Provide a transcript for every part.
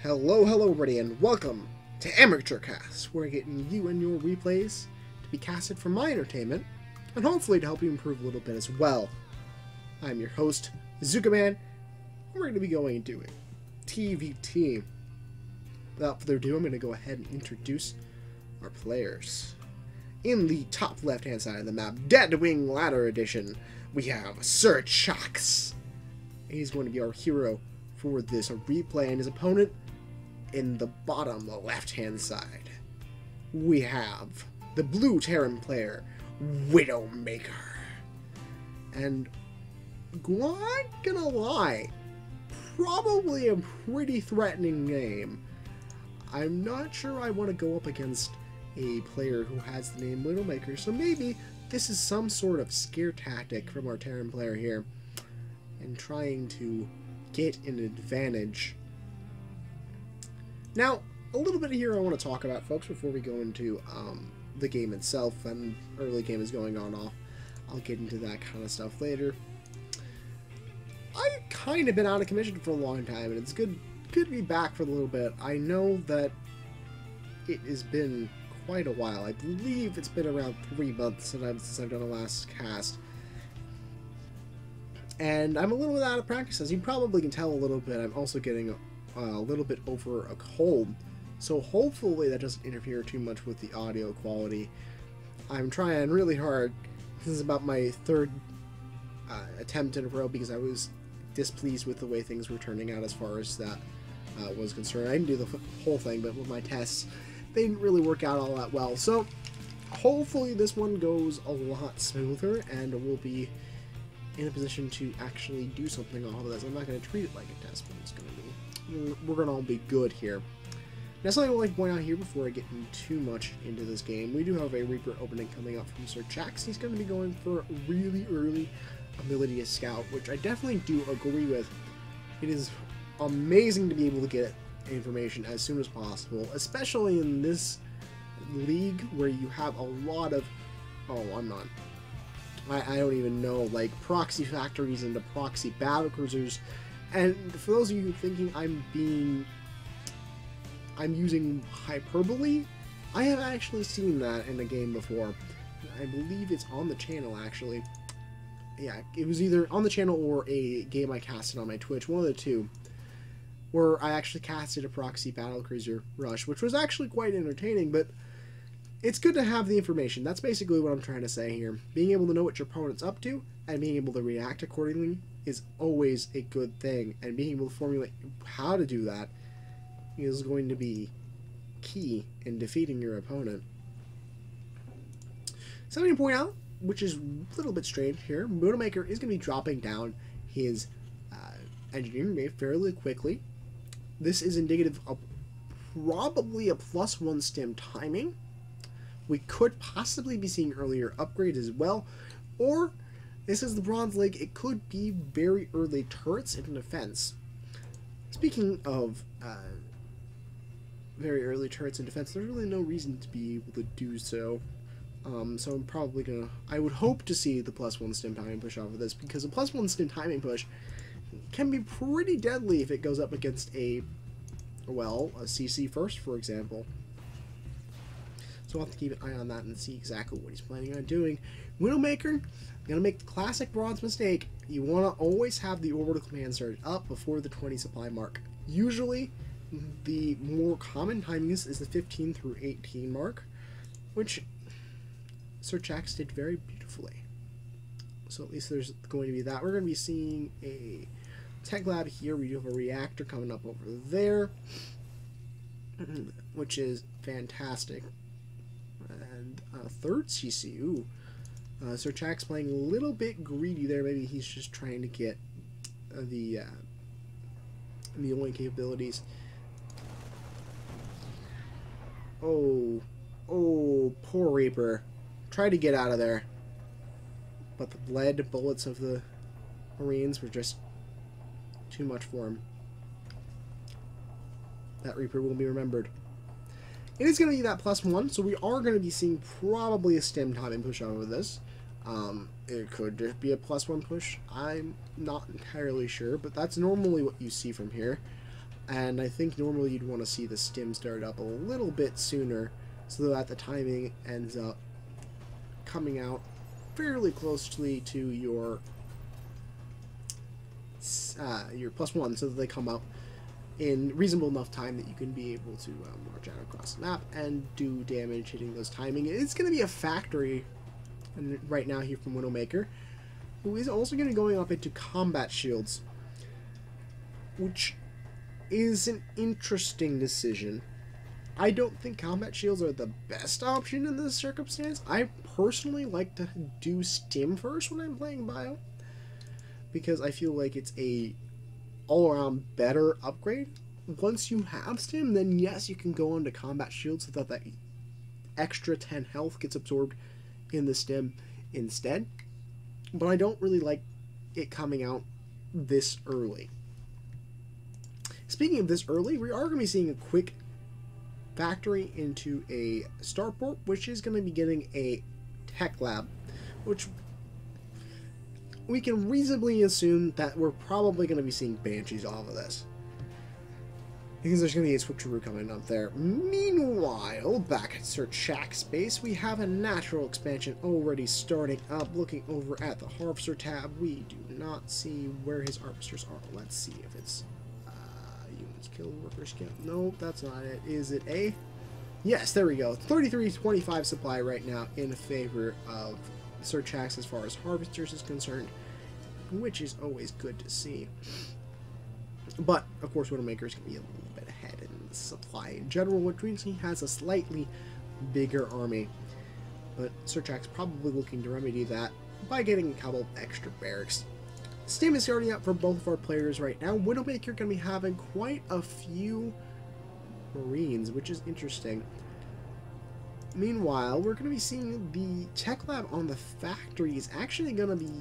Hello everybody, and welcome to SirChaks, where I get you and your replays to be casted for my entertainment, and hopefully to help you improve a little bit as well. I'm your host, ZookaMan, and we're going to be going and doing TVT. Without further ado, I'm going to go ahead and introduce our players. In the top left-hand side of the map, Dead Wing Ladder Edition, we have SirChaks. He's going to be our hero for this replay, and his opponent in the bottom left-hand side, we have the blue Terran player, WidowMaker. And not gonna lie, probably a pretty threatening game. I'm not sure I want to go up against a player who has the name WidowMaker, so maybe this is some sort of scare tactic from our Terran player here, and trying to get an advantage. Now, a little bit here I want to talk about, folks, before we go into the game itself, and early game is going on off. I'll get into that kind of stuff later. I've kind of been out of commission for a long time, and it's good to be back for a little bit. I know that it has been quite a while. I believe it's been around 3 months since I've done a last cast. And I'm a little bit out of practice, as you probably can tell a little bit. I'm also getting a little bit over a cold, so hopefully that doesn't interfere too much with the audio quality. I'm trying really hard. This is about my third attempt in a row, because I was displeased with the way things were turning out as far as that was concerned. I didn't do the whole thing, but with my tests, they didn't really work out all that well. So hopefully this one goes a lot smoother, and we'll be in a position to actually do something off of this. I'm not going to treat it like a test, but it's going to be, we're going to all be good here. Now, something I would like to point out here before I get too much into this game, we do have a Reaper opening coming up from SirChaks. He's going to be going for a really early ability as Scout, which I definitely do agree with. It is amazing to be able to get information as soon as possible, especially in this league where you have a lot of, I don't even know, like proxy factories into proxy battlecruisers. And for those of you thinking I'm using hyperbole, I have actually seen that in a game before. I believe it's on the channel, actually. Yeah, it was either on the channel or a game I casted on my Twitch, one of the two, where I actually casted a proxy battlecruiser rush, which was actually quite entertaining, but it's good to have the information. That's basically what I'm trying to say here. Being able to know what your opponent's up to and being able to react accordingly is always a good thing, and being able to formulate how to do that is going to be key in defeating your opponent. Something to point out, which is a little bit strange here, WidowMaker is going to be dropping down his engineering rate fairly quickly. This is indicative of probably a +1 stim timing. We could possibly be seeing earlier upgrades as well, or this is the Bronze League, it could be very early turrets in defense. Speaking of very early turrets in defense, there's really no reason to be able to do so. So I'm probably gonna, I would hope to see the +1 stim timing push off of this, because a +1 stim timing push can be pretty deadly if it goes up against a CC first, for example. So I'll have to keep an eye on that and see exactly what he's planning on doing. WidowMaker, gonna make the classic bronze mistake. You want to always have the orbital command surge up before the 20 supply mark. Usually, the more common timings is the 15 through 18 mark, which SirChaks did very beautifully. So at least there's going to be that. We're going to be seeing a tech lab here. We do have a reactor coming up over there, which is fantastic. And third CC. Ooh. SirChaks playing a little bit greedy there. Maybe he's just trying to get the only capabilities. Oh, poor Reaper. Tried to get out of there, but the lead bullets of the Marines were just too much for him. That Reaper will be remembered. It is going to be that +1, so we are going to be seeing probably a stim timing push over this. It could just be a +1 push. I'm not entirely sure, but that's normally what you see from here. And I think normally you'd want to see the stim start up a little bit sooner so that the timing ends up coming out fairly closely to your +1, so that they come out in reasonable enough time that you can be able to march out across the map and do damage hitting those timing. It's going to be a factory right now here from WidowMaker, who is also going to be going up into combat shields, which is an interesting decision. I don't think combat shields are the best option in this circumstance. I personally like to do stim first when I'm playing bio, because I feel like it's a all-around better upgrade. Once you have stim, then yes, you can go on to combat shields so that extra 10 health gets absorbed in the stim instead. But I don't really like it coming out this early. Speaking of this early, we are going to be seeing a quick factory into a starport, which is going to be getting a tech lab, which we can reasonably assume that we're probably going to be seeing banshees off of this, because there's going to be a switcheroo coming up there. Meanwhile, back at SirChaks base, we have a natural expansion already starting up. Looking over at the Harvester tab, we do not see where his harvesters are. Let's see if it's units killed, workers killed. No, that's not it. Is it a? Yes, there we go. 3325 supply right now in favor of SirChaks as far as harvesters is concerned, which is always good to see. But of course, WidowMaker is going to be a little bit ahead in the supply in general, which means he has a slightly bigger army. But SirChaks probably looking to remedy that by getting a couple extra barracks. Steam is starting up for both of our players right now. WidowMaker going to be having quite a few Marines, which is interesting. Meanwhile, we're going to be seeing the tech lab on the factory is actually going to be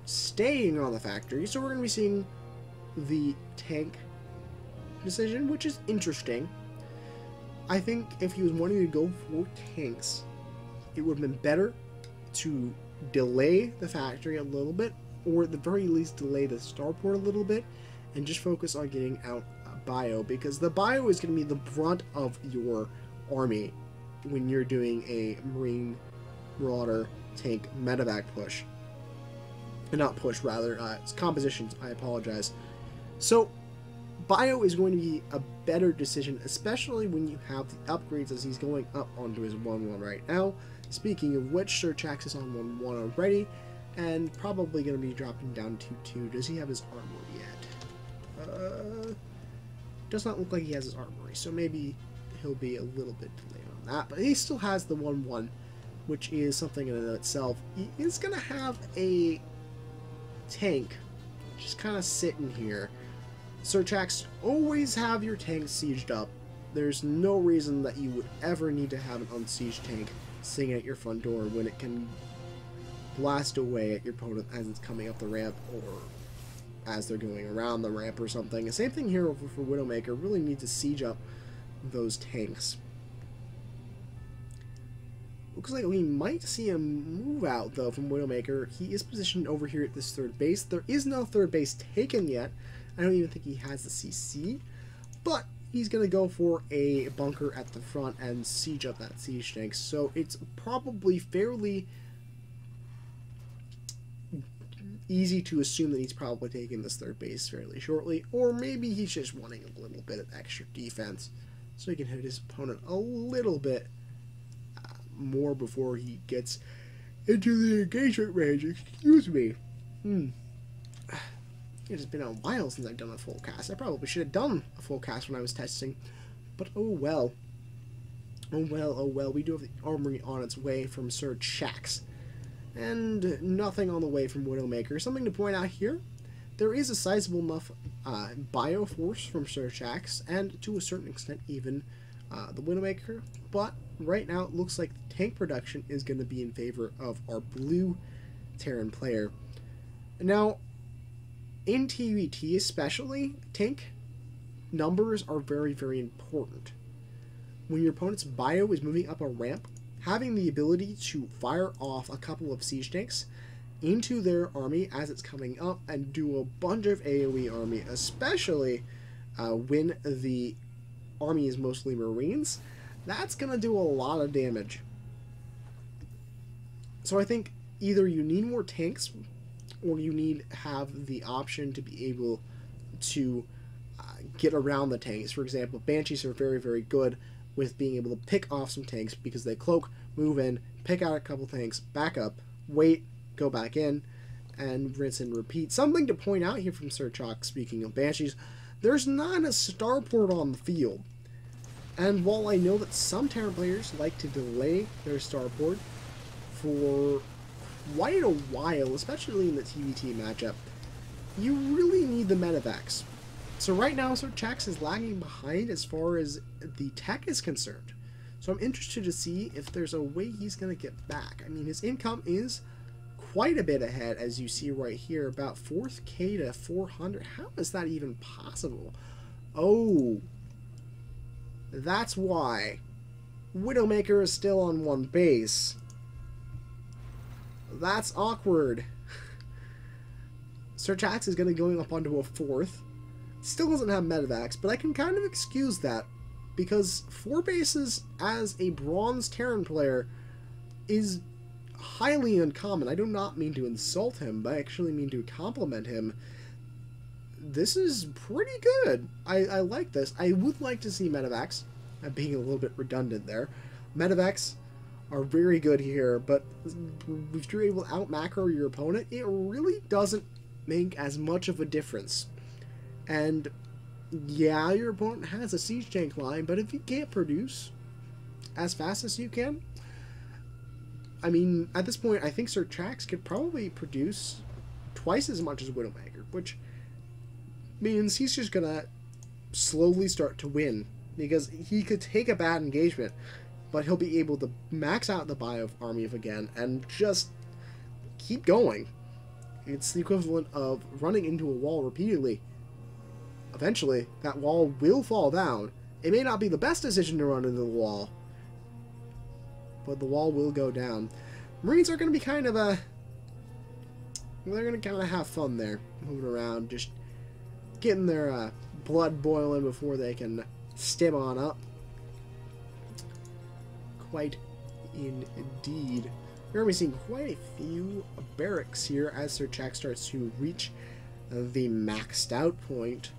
staying on the factory. So we're going to be seeing the tank decision, which is interesting. I think if he was wanting to go for tanks, it would have been better to delay the factory a little bit, or at the very least delay the starport a little bit, and just focus on getting out bio, because the bio is going to be the brunt of your army when you're doing a Marine Marauder tank medevac push. Not push, rather. It's compositions, I apologize. So, bio is going to be a better decision, especially when you have the upgrades as he's going up onto his 1-1 right now. Speaking of which, SirChaks is on 1-1 already, and probably going to be dropping down to 2. Does he have his armor yet? Does not look like he has his armory, so maybe he'll be a little bit delayed on that. But he still has the 1-1, which is something in and of itself. He is going to have a tank just kind of sitting here. SirChaks, always have your tank sieged up. There's no reason that you would ever need to have an unsieged tank sitting at your front door when it can blast away at your opponent as it's coming up the ramp, or as they're going around the ramp or something. The same thing here for WidowMaker. Really need to siege up those tanks. Looks like we might see a move out, though, from WidowMaker. He is positioned over here at this third base. There is no third base taken yet. I don't even think he has the CC, but he's going to go for a bunker at the front and siege up that siege tank. So it's probably fairly easy to assume that he's probably taking this third base fairly shortly, or maybe he's just wanting a little bit of extra defense so he can hit his opponent a little bit more before he gets into the engagement range. Excuse me. It has been a while since I've done a full cast. I probably should have done a full cast when I was testing, but oh well. Oh well, oh well. We do have the armory on its way from SirChaks, and nothing on the way from WidowMaker. Something to point out here, there is a sizable enough bio force from SirChaks, and to a certain extent even the WidowMaker, but right now it looks like tank production is going to be in favor of our blue Terran player. Now, in TVT especially, tank numbers are very, very important. When your opponent's bio is moving up a ramp, having the ability to fire off a couple of siege tanks into their army as it's coming up and do a bunch of AoE army, especially when the army is mostly Marines, that's going to do a lot of damage. So I think either you need more tanks, or you need to have the option to be able to get around the tanks. For example, Banshees are very, very good with being able to pick off some tanks because they cloak, move in, pick out a couple tanks, back up, wait, go back in, and rinse and repeat. Something to point out here from SirChaks, speaking of Banshees, there's not a starport on the field. And while I know that some Terran players like to delay their starport for quite a while, especially in the TVT matchup, you really need the medevacs. So right now, SirChaks is lagging behind as far as the tech is concerned. So I'm interested to see if there's a way he's going to get back. I mean, his income is quite a bit ahead, as you see right here, about 4K to 400. How is that even possible? Oh, that's why. WidowMaker is still on one base. That's awkward. SirChaks is going to be going up onto a 4th. Still doesn't have medevacs, but I can kind of excuse that, because 4 bases as a bronze Terran player is highly uncommon. I do not mean to insult him, but I actually mean to compliment him. This is pretty good. I like this. I would like to see medevacs. I'm being a little bit redundant there. Medevacs are very good here, but if you're able to out-macro your opponent, it really doesn't make as much of a difference. And yeah, your opponent has a siege tank line, but if you can't produce as fast as you can, I mean, at this point, I think SirChaks could probably produce twice as much as WidowMaker, which means he's just gonna slowly start to win, because he could take a bad engagement, but he'll be able to max out the bio army again and just keep going. It's the equivalent of running into a wall repeatedly. Eventually, that wall will fall down. It may not be the best decision to run into the wall, but the wall will go down. Marines are going to be kind of a... they're going to kind of have fun there, moving around, just getting their blood boiling before they can stim on up. Quite indeed. We're going to be seeing quite a few barracks here as SirChaks starts to reach the maxed out point.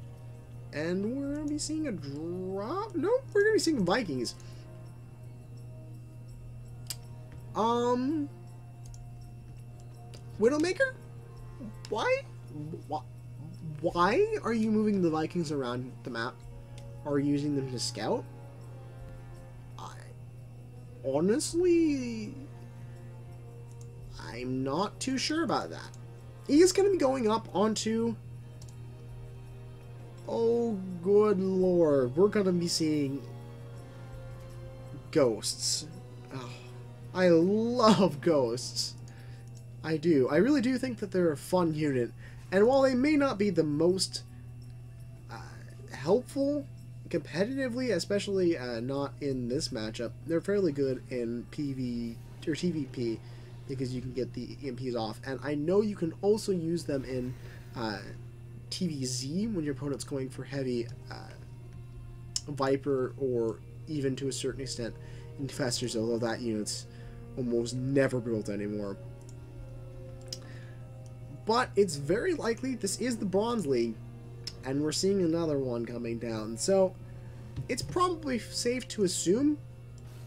And we're going to be seeing a drop. No, we're going to be seeing Vikings. Widowmaker? Why are you moving the Vikings around the map? Are you using them to scout? Honestly, I'm not too sure about that. He is going to be going up onto... oh, good lord. We're going to be seeing ghosts. Oh, I love ghosts. I do. I really do think that they're a fun unit. And while they may not be the most helpful competitively, especially not in this matchup, they're fairly good in PV or TVP because you can get the EMPs off. And I know you can also use them in TVZ when your opponent's going for heavy Viper, or even to a certain extent Infestors, although that unit's almost never built anymore. But it's very likely this is the Bronze League, and we're seeing another one coming down. So it's probably safe to assume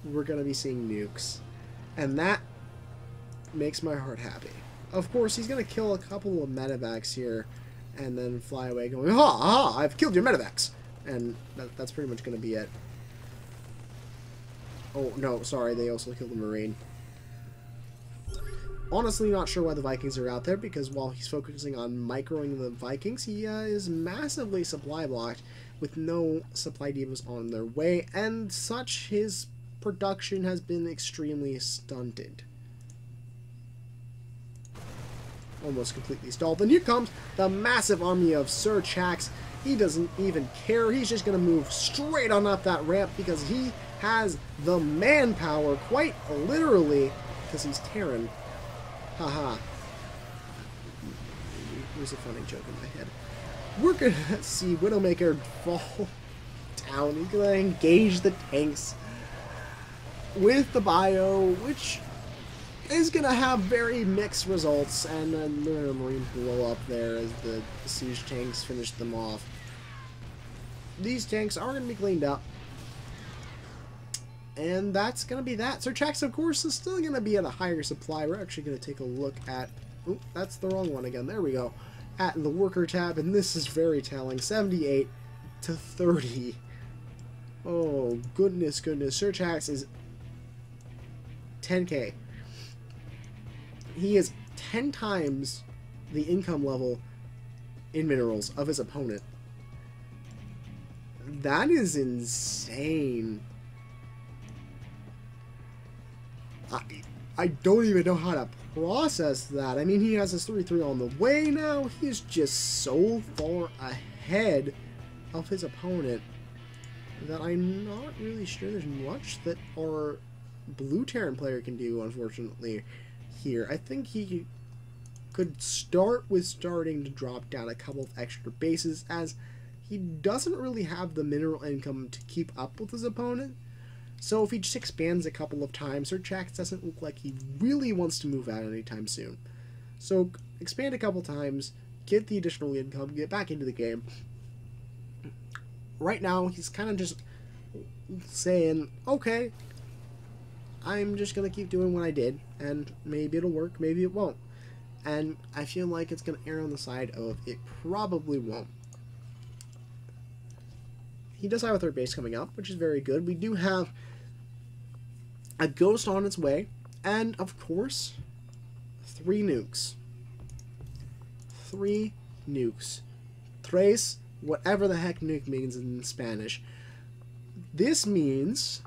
we're going to be seeing nukes. And that makes my heart happy. Of course, he's going to kill a couple of medevacs here and then fly away going, ha ha, I've killed your medevacs. And that's pretty much going to be it. Oh, no, sorry, they also killed the Marine. Honestly, not sure why the Vikings are out there, because while he's focusing on microing the Vikings, he is massively supply blocked with no supply depots on their way, and such his production has been extremely stunted. Almost completely stalled. And here comes the massive army of SirChaks. He doesn't even care. He's just going to move straight on up that ramp because he has the manpower, quite literally, because he's Terran. Haha. Here's a funny joke in my head. we're going to see WidowMaker fall down. He's going to engage the tanks with the bio, which is going to have very mixed results, and then the Marine blow up there as the siege tanks finish them off. These tanks are going to be cleaned up, and that's going to be that. SirChaks, of course, is still going to be at a higher supply. We're actually going to take a look at... Oh, that's the wrong one again. There we go. At the worker tab, and this is very telling. 78 to 30. Oh, goodness, goodness. SirChaks is 10k. He is 10 times the income level in minerals of his opponent. That is insane. I don't even know how to process that. I mean, he has his 3-3 on the way now. He's just so far ahead of his opponent that I'm not really sure there's much that our blue Terran player can do, unfortunately, here. I think he could start with starting to drop down a couple of extra bases, as he doesn't really have the mineral income to keep up with his opponent. So if he just expands a couple of times, SirChaks doesn't look like he really wants to move out anytime soon. So expand a couple times, get the additional income, get back into the game. Right now, he's kind of just saying, okay, I'm just going to keep doing what I did, and maybe it'll work, maybe it won't. And I feel like it's going to err on the side of it probably won't. He does have a third base coming up, which is very good. We do have a ghost on its way, and of course, 3 nukes. 3 nukes. Tres, whatever the heck nuke means in Spanish. This means,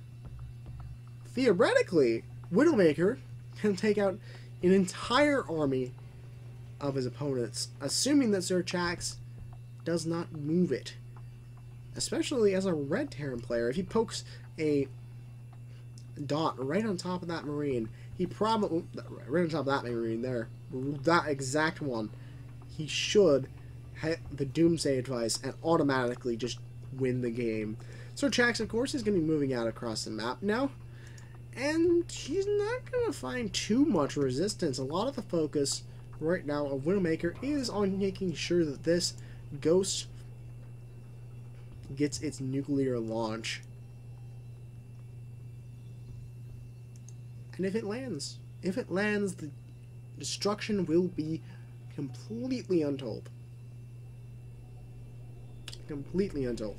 theoretically, WidowMaker can take out an entire army of his opponents, assuming that SirChaks does not move it. Especially as a red Terran player, if he pokes a dot right on top of that Marine, he probably, right on top of that Marine there, that exact one, he should hit the Doomsday device and automatically just win the game. SirChaks, of course, is going to be moving out across the map now, and he's not going to find too much resistance. A lot of the focus right now of WidowMaker is on making sure that this ghost gets its nuclear launch. And if it lands, the destruction will be completely untold. Completely untold.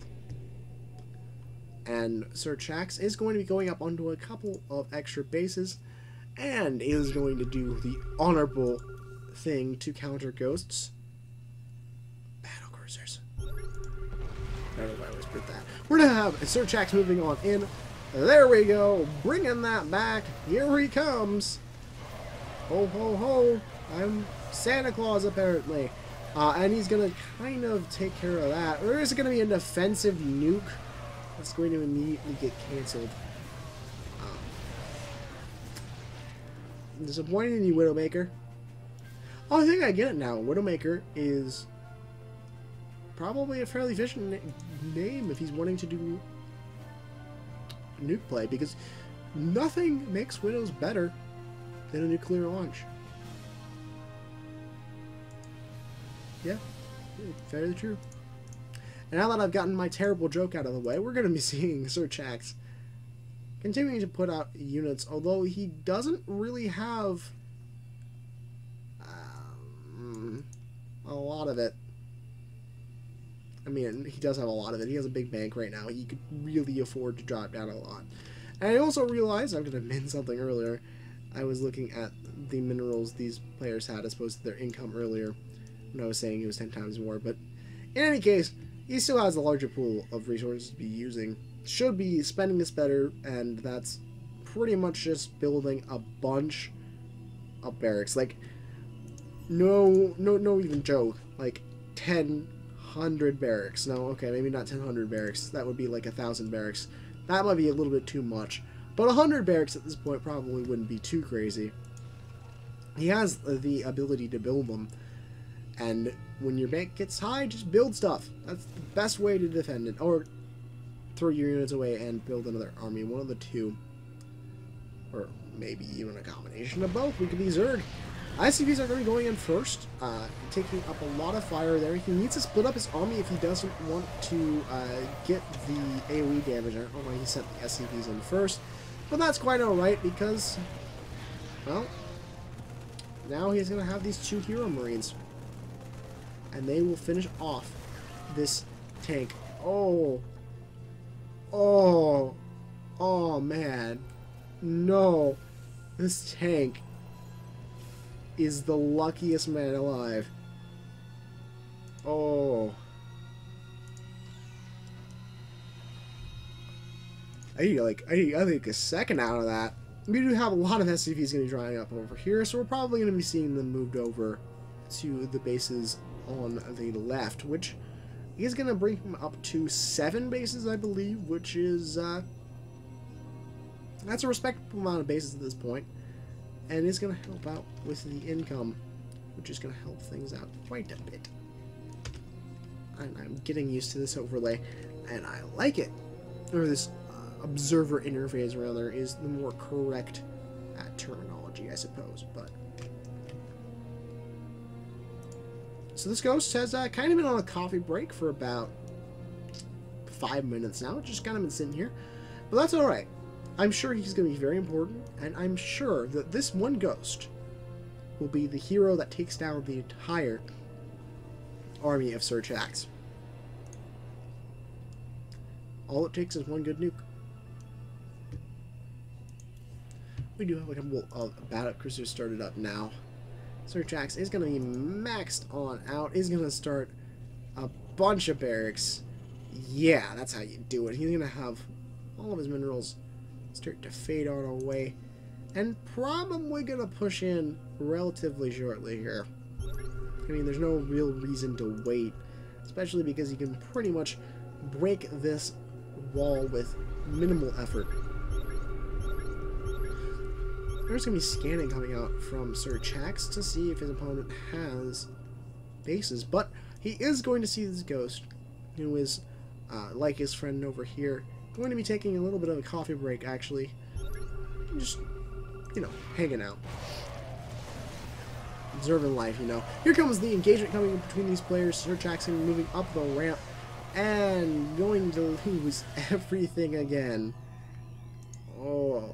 And SirChaks is going to be going up onto a couple of extra bases, and is going to do the honorable thing to counter ghosts. Battle cruisers. I don't know why I whispered that. We're going to have SirChaks moving on in. There we go. Bringing that back. Here he comes. Ho, ho, ho. I'm Santa Claus, apparently. And he's going to kind of take care of that. There is going to be an offensive nuke that's going to immediately get canceled. Disappointing in you, WidowMaker. Oh, I think I get it now. WidowMaker is probably a fairly efficient name if he's wanting to do nuke play, because nothing makes Widows better than a nuclear launch. Yeah, fairly true. And now that I've gotten my terrible joke out of the way, we're going to be seeing SirChaks continuing to put out units, although he doesn't really have a lot of it. I mean, he does have a lot of it. He has a big bank right now. He could really afford to drop down a lot. And I also realized, I'm going to mention something earlier, I was looking at the minerals these players had as opposed to their income earlier, when I was saying it was 10 times more. But in any case, he still has a larger pool of resources to be using. Should be spending this better, and that's pretty much just building a bunch of barracks. Like, no even joke. Like, 1,000 barracks. No, okay, maybe not 1,000 barracks. That would be like 1,000 barracks. That might be a little bit too much. But 100 barracks at this point probably wouldn't be too crazy. He has the ability to build them, and when your bank gets high, just build stuff. That's the best way to defend it. Or throw your units away and build another army. One of the two. Or maybe even a combination of both. We could be Zerg. ICVs are going to be going in first, taking up a lot of fire there. He needs to split up his army if he doesn't want to get the AoE damage. I don't know why he sent the SCVs in first, but that's quite alright because, well, now he's going to have these 2 Hero Marines, and they will finish off this tank. Oh, man, no, this tank is the luckiest man alive. Oh. I think a second out of that. We do have a lot of SCVs going to be drying up over here, so we're probably going to be seeing them moved over to the bases on the left, which is going to bring him up to 7 bases, I believe, which is, that's a respectable amount of bases at this point. And it's going to help out with the income, which is going to help things out quite a bit. And I'm getting used to this overlay, and I like it. Or this observer interface, rather, is the more correct terminology, I suppose. But so this ghost has kind of been on a coffee break for about 5 minutes now. Just kind of been sitting here. But that's alright. I'm sure he's going to be very important, and I'm sure that this one ghost will be the hero that takes down the entire army of SirChaks. All it takes is one good nuke. We do have a couple of battle cruisers started up now. SirChaks is going to be maxed on out. He's going to start a bunch of barracks. Yeah, that's how you do it. He's going to have all of his minerals start to fade on away, and probably gonna push in relatively shortly here. I mean, there's no real reason to wait, especially because you can pretty much break this wall with minimal effort. There's gonna be scanning coming out from SirChaks to see if his opponent has bases, but he is going to see this ghost, who is like his friend over here, going to be taking a little bit of a coffee break, actually. Just, you know, hanging out. Observing life, you know. Here comes the engagement coming between these players. SirChaks moving up the ramp and going to lose everything again. Oh,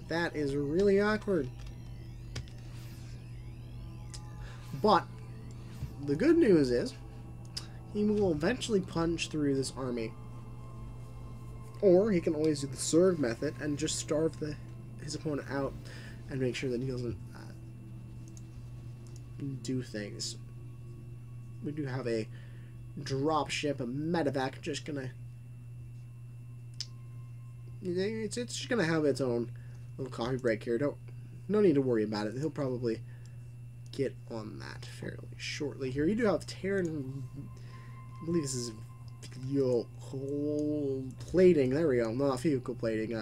that is really awkward. But the good news is he will eventually punch through this army. Or he can always do the Zerg method and just starve his opponent out and make sure that he doesn't do things. We do have a drop ship, a medevac, just gonna... It's just gonna have its own little coffee break here. No need to worry about it. He'll probably get on that fairly shortly here. You do have Terran... I believe this is vehicle plating. There we go. Not vehicle plating.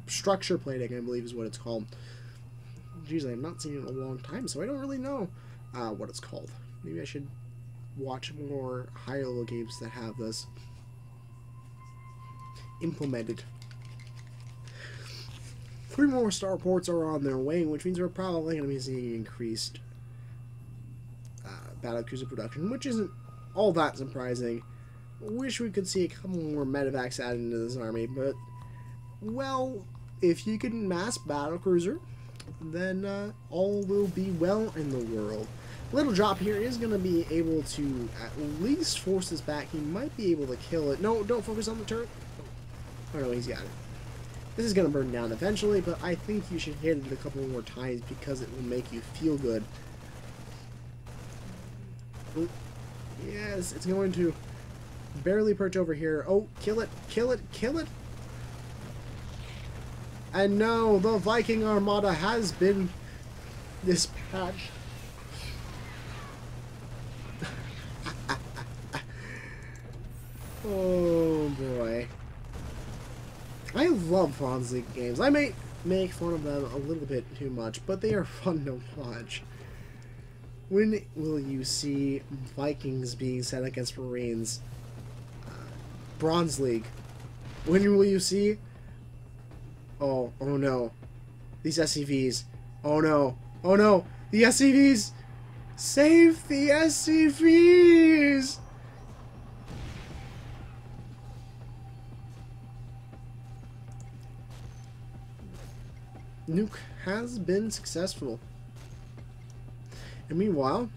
Structure plating, I believe is what it's called. Jeez, I've not seen it in a long time, so I don't really know what it's called. Maybe I should watch more higher level games that have this implemented. 3 more starports are on their way, which means we're probably going to be seeing increased battlecruiser production, which isn't all that surprising. Wish we could see a couple more medevacs added into this army, but, well, if you can mass battlecruiser, then all will be well in the world. Little Drop here is going to be able to at least force this back. He might be able to kill it. No, don't focus on the turret. Oh no, he's got it. This is going to burn down eventually, but I think you should hit it a couple more times because it will make you feel good. Yes, it's going to barely perch over here. Oh, kill it, kill it, kill it! And no, the Viking Armada has been dispatched. Oh boy. I love Franz League games. I may make fun of them a little bit too much, but they are fun to watch. When will you see Vikings being sent against Marines? Bronze League. When will you see... Oh no. These SCVs. Oh no. Oh no. The SCVs! Save the SCVs! Nuke has been successful. And meanwhile,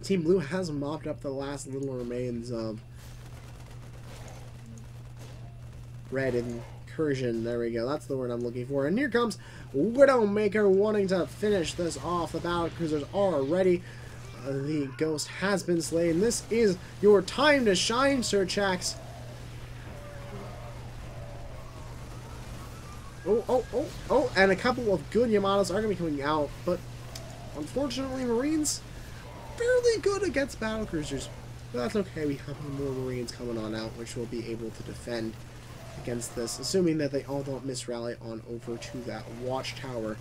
Team Blue has mopped up the last little remains of Red Incursion. There we go. That's the word I'm looking for. And here comes WidowMaker wanting to finish this off. The battle cruisers are ready. The ghost has been slain. This is your time to shine, SirChaks. Oh, and a couple of good Yamatos are going to be coming out, but unfortunately, Marines fairly good against battle cruisers. But that's okay, we have more Marines coming on out, which will be able to defend against this, assuming that they all don't misrally on over to that watchtower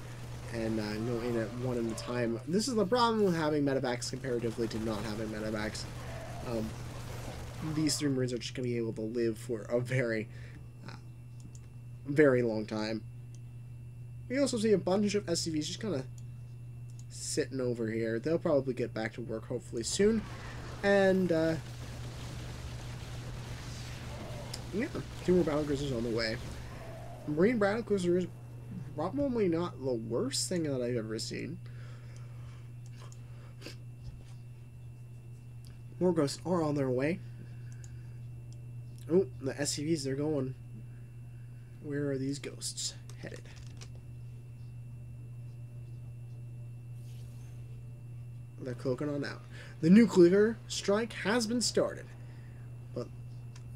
and go in at one at a time. This is the problem with having medevacs comparatively to not having medevacs. These three Marines are just going to be able to live for a very long time. We also see a bunch of SCVs just kind of sitting over here. They'll probably get back to work hopefully soon. And, yeah, 2 more battlecruisers on the way. Marine battlecruiser is probably not the worst thing that I've ever seen. More ghosts are on their way. Oh, the SCVs, they're going. Where are these ghosts headed? They're cloaking on out. The nuclear strike has been started, but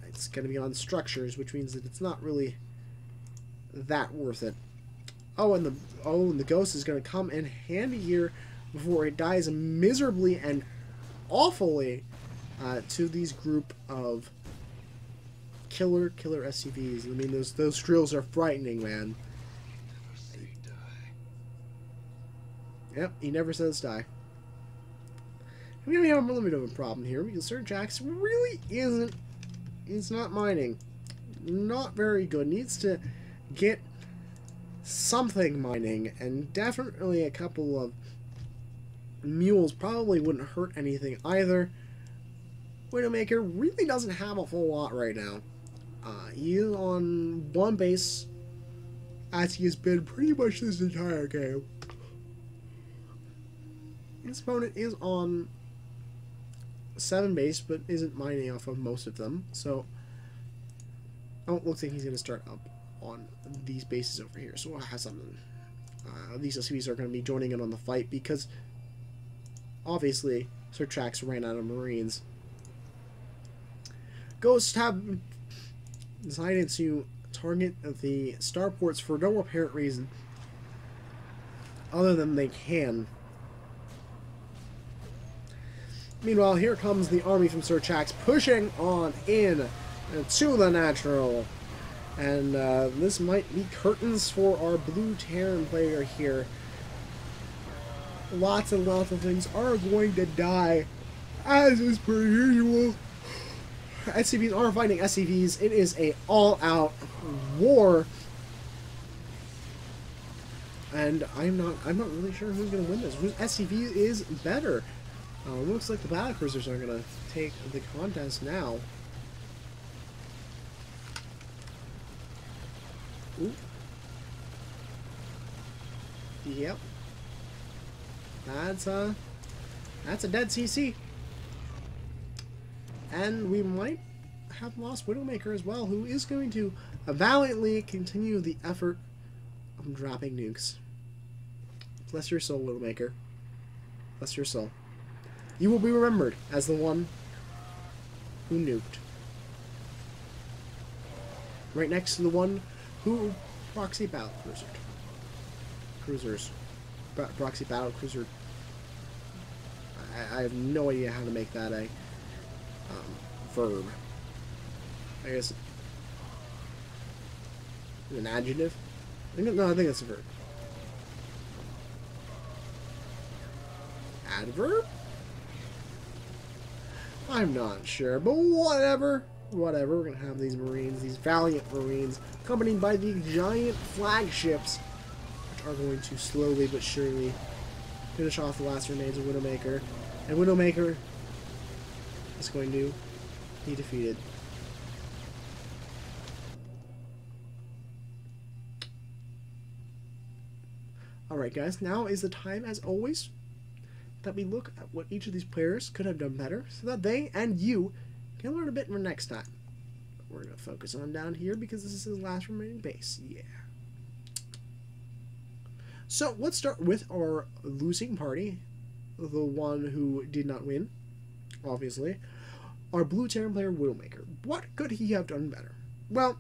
it's going to be on structures, which means that it's not really that worth it. And the ghost is going to come in handy here before it dies miserably and awfully to these group of killer SCVs. I mean, those drills are frightening, man. Yep, he never says die. We're going to have a little bit of a problem here because SirChaks really isn't... It's not mining. Not very good. Needs to get something mining, and definitely a couple of mules probably wouldn't hurt anything either. WidowMaker really doesn't have a whole lot right now. He is on one base, as he has been pretty much this entire game. His opponent is on 7 base, but isn't mining off of most of them. So, it looks like he's going to start up on these bases over here. So we'll have something. These SCVs are going to be joining in on the fight because, obviously, SirChaks ran out of Marines. Ghosts have decided to target the starports for no apparent reason other than they can. Meanwhile, here comes the army from SirChaks pushing on in to the natural. And this might be curtains for our blue Terran player here. Lots and lots of things are going to die, as is per usual. SCVs are fighting SCVs. It is a all-out war, and I'm not really sure who's going to win this. Whose SCV is better? Looks like the battlecruisers are going to take the contest now. Ooh. Yep. That's a dead CC. And we might have lost WidowMaker as well, who is going to valiantly continue the effort of dropping nukes. Bless your soul, WidowMaker. Bless your soul. You will be remembered as the one who nuked. Right next to the one who proxy battle cruisers. Proxy battle cruiser. I have no idea how to make that a verb. I guess an adjective. No, I think it's a verb. adverb? I'm not sure, but whatever. Whatever, we're going to have these Marines, these valiant Marines, accompanied by the giant flagships, which are going to slowly but surely finish off the last remains of WidowMaker. And WidowMaker is going to be defeated. Alright guys, now is the time, as always, that we look at what each of these players could have done better, so that they and you can learn a bit more next time. But we're going to focus on down here because this is his last remaining base. Yeah. So let's start with our losing party, the one who did not win, obviously. Our blue Terran player, WidowMaker. What could he have done better? Well,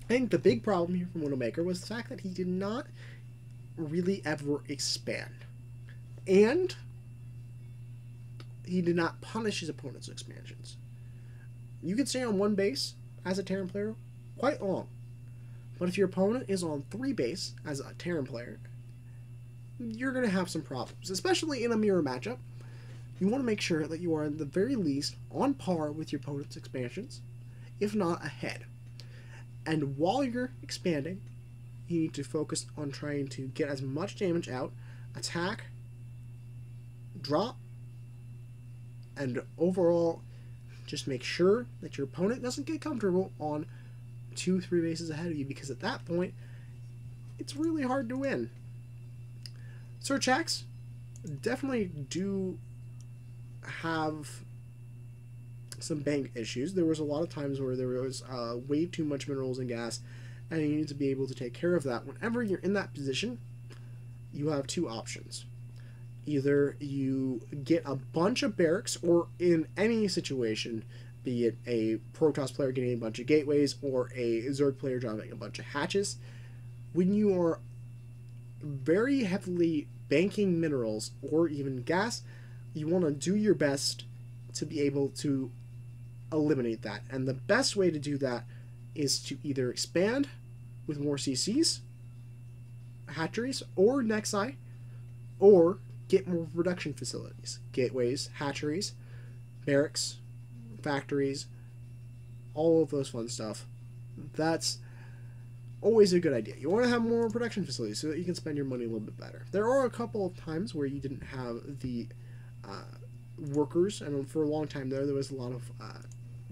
I think the big problem here from WidowMaker was the fact that he did not really ever expand. And he did not punish his opponent's expansions. You can stay on one base as a Terran player quite long. But if your opponent is on 3 base as a Terran player, you're going to have some problems, especially in a mirror matchup. You want to make sure that you are at the very least on par with your opponent's expansions, if not ahead. And while you're expanding, you need to focus on trying to get as much damage out, attack, drop, and overall just make sure that your opponent doesn't get comfortable on 2-3 bases ahead of you, because at that point it's really hard to win. SirChaks definitely do have some bank issues. There was a lot of times where there was way too much minerals and gas, and you need to be able to take care of that. Whenever you're in that position, you have 2 options. Either you get a bunch of barracks, or in any situation, be it a Protoss player getting a bunch of gateways or a Zerg player dropping a bunch of hatches, when you are very heavily banking minerals or even gas, you want to do your best to be able to eliminate that. And the best way to do that is to either expand with more CCs, hatcheries, or Nexi, or get more production facilities, gateways, hatcheries, barracks, factories, all of those fun stuff. That's always a good idea. You want to have more production facilities so that you can spend your money a little bit better. There are a couple of times where you didn't have the workers, and for a long time there was a lot of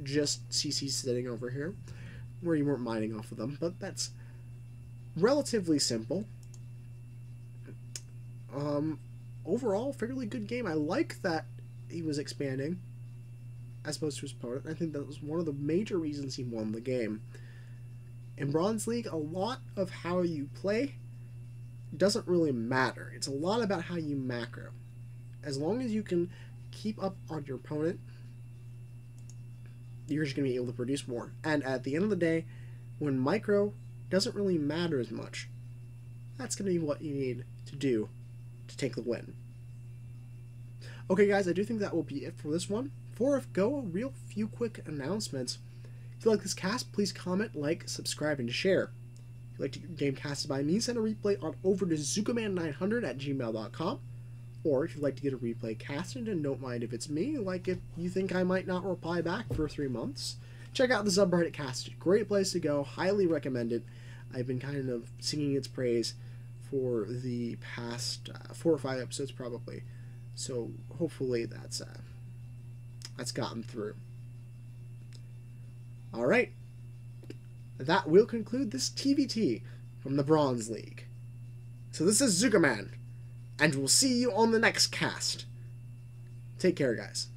just CCs sitting over here where you weren't mining off of them, but that's relatively simple. Overall, fairly good game. I like that he was expanding as opposed to his opponent. I think that was one of the major reasons he won the game. In Bronze League, a lot of how you play doesn't really matter. It's a lot about how you macro. As long as you can keep up on your opponent, you're just going to be able to produce more. And at the end of the day, when micro doesn't really matter as much, that's going to be what you need to do to take the win. Okay guys, I do think that will be it for this one. Before I go, a real few quick announcements. If you like this cast, please comment, like, subscribe, and share. If you'd like to get your game casted by me, send a replay on over to ZookaMan900@gmail.com. Or if you'd like to get a replay casted, and don't mind if it's me, like if you think I might not reply back for 3 months, check out the subreddit Casted. Great place to go, highly recommend it. I've been kind of singing its praise for the past 4 or 5 episodes probably. So hopefully that's gotten through. Alright, that will conclude this TVT from the Bronze League. So this is ZookaMan, and we'll see you on the next cast. Take care, guys.